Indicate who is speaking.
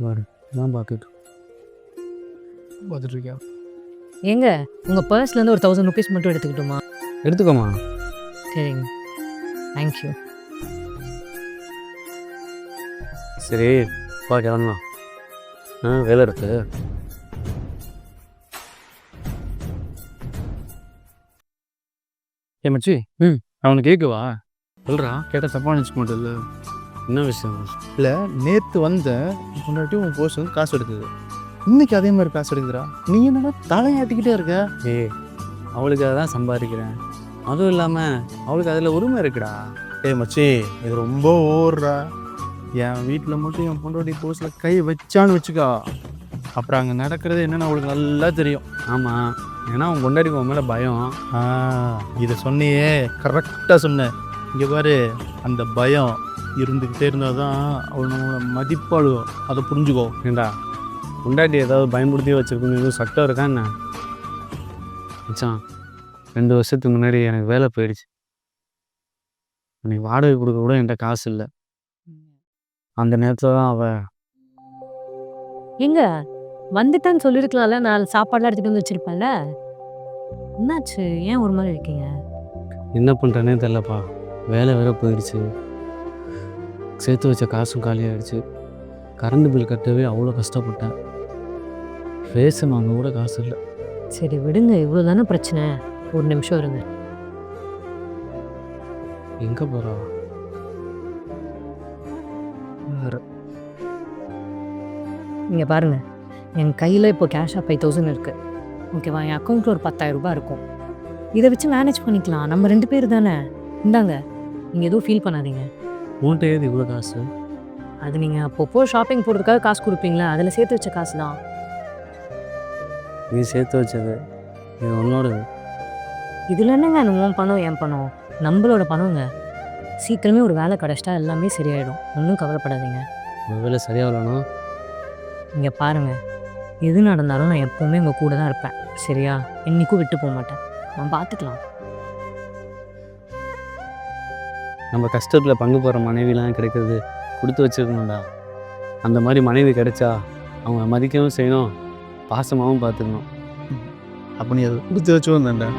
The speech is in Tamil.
Speaker 1: பாரு நான்
Speaker 2: பார்த்துட்ருக்கியா?
Speaker 3: ஏங்க உங்கள் பர்ஸ்லேருந்து ஒரு 1000 ருபீஸ் மட்டும் எடுத்துக்கிட்டுமா?
Speaker 1: எடுத்துக்கோமா.
Speaker 3: சரிங்க, தேங்க்யூ.
Speaker 1: சரி வா கிளம்பலாம். வேலை இருக்கு.
Speaker 2: மச்சி, அவனை கேட்கவா? சொல்கிறா, கேட்டால் தப்பாக நினச்சிக்க மாட்டேல்ல.
Speaker 1: என்ன விஷயம்?
Speaker 2: இல்லை, நேற்று வந்த முன்னாடி உன் போஸ் வந்து காசு எடுக்குது, இன்னைக்கு அதே மாதிரி காசு எடுக்குறா. நீ என்னன்னா தலையாட்டிக்கிட்டே இருக்க.
Speaker 1: அவளுக்காக தான் சம்பாதிக்கிறேன். அதுவும் இல்லாமல் அவளுக்கு அதில் உரிமை இருக்குடா.
Speaker 2: மச்சி, இது ரொம்ப ஓடுறா. என் வீட்டில் மட்டும் என் பொண்டாட்டி போஸில் கை வச்சான்னு வச்சுக்கா, அப்புறம் அங்கே நடக்கிறது என்னென்னு அவளுக்கு நல்லா தெரியும்.
Speaker 1: ஆமாம், ஏன்னா அவன் கொண்டாடி உன் மேலே பயம்.
Speaker 2: இதை சொன்னியே, கரெக்டாக சொன்னேன். இங்கே பாரு, அந்த பயம் இருந்துக்கிட்டே இருந்தால் தான் அவள் நம்மளோட மதிப்பாளுவோம். அதை புரிஞ்சுக்கோ.
Speaker 1: ஏண்டா கொண்டாடி ஏதாவது பயன்படுத்தி வச்சுருக்கணும், எதுவும் சட்டம் இருக்கா என்ன? மச்சான், 2 வருஷத்துக்கு முன்னாடி எனக்கு வேலை போயிடுச்சு. அன்றைக்கி வாடகை கொடுக்க கூட என்கிட்ட காசு இல்லை. அந்த நேரத்தில் தான் அவள்
Speaker 3: எங்க வந்துட்டான்னு சொல்லியிருக்கலாம்ல, நான் சாப்பாடுலாம் எடுத்துகிட்டு வந்து வச்சுருப்பேன்ல. என்னாச்சு, ஏன் ஒரு மாதிரி இருக்கீங்க?
Speaker 1: என்ன பண்ணுறேன்னே தெரிலப்பா. வேலை வேற போயிடுச்சு, சேர்த்து வச்ச காசும் காலியாகிடுச்சு. கரண்ட் பில் கட்டவே அவ்வளோ கஷ்டப்பட்டேன். ரேஷன் வாங்க கூட காசு இல்லை.
Speaker 3: சரி விடுங்க, இவ்வளோ தானே பிரச்சனை. ஒரு நிமிஷம் இருங்க.
Speaker 1: எங்கே போகிறா?
Speaker 3: இங்கே பாருங்க, என் கையில் இப்போ கேஷாக 5000 இருக்குது. ஓகேவா? என் அக்கௌண்ட்டில் ஒரு 10,000 ரூபாய் இருக்கும். இதை வச்சு மேனேஜ் பண்ணிக்கலாம். நம்ம 2 பேர் தானே. இந்தாங்க, நீங்கள் எதுவும் ஃபீல் பண்ணாதீங்க.
Speaker 1: உன்கிட்ட ஏது இவ்வளோ காசு?
Speaker 3: அது நீங்கள் அப்பப்போ ஷாப்பிங் போடுறதுக்காக காசு கொடுப்பீங்களா, அதில் சேர்த்து வச்ச காசு தான்.
Speaker 1: நீ சேர்த்து வச்சது இது உன்னோடது.
Speaker 3: இதில் என்னங்க உன் பணம் என் பணம்? நம்மளோட பணங்க. சீக்கிரமே ஒரு வேலை கிடச்சிட்டா எல்லாமே சரியாயிடும். ஒன்றும் கவலைப்படாதீங்க.
Speaker 1: ஒரு வேலை சரியாகலன்னா
Speaker 3: இங்கே பாருங்கள், எது நடந்தாலும் நான் எப்போவுமே உங்கள் கூட தான் இருப்பேன். சரியா? என்றைக்கும் விட்டு போக மாட்டேன். நான் பார்த்துக்கலாம்.
Speaker 1: நம்ம கஷ்டத்தில் பங்கு போகிற மனைவிலாம் கிடைக்கிறது கொடுத்து வச்சுருக்கணும்டா. அந்த மாதிரி மனைவி கிடைச்சா அவங்க மதிக்கவும் செய்யணும், பாசமாகவும் பார்த்துக்கணும்.
Speaker 2: அப்போ நீ அதை கொடுத்து வச்சுவோம் தான்டா.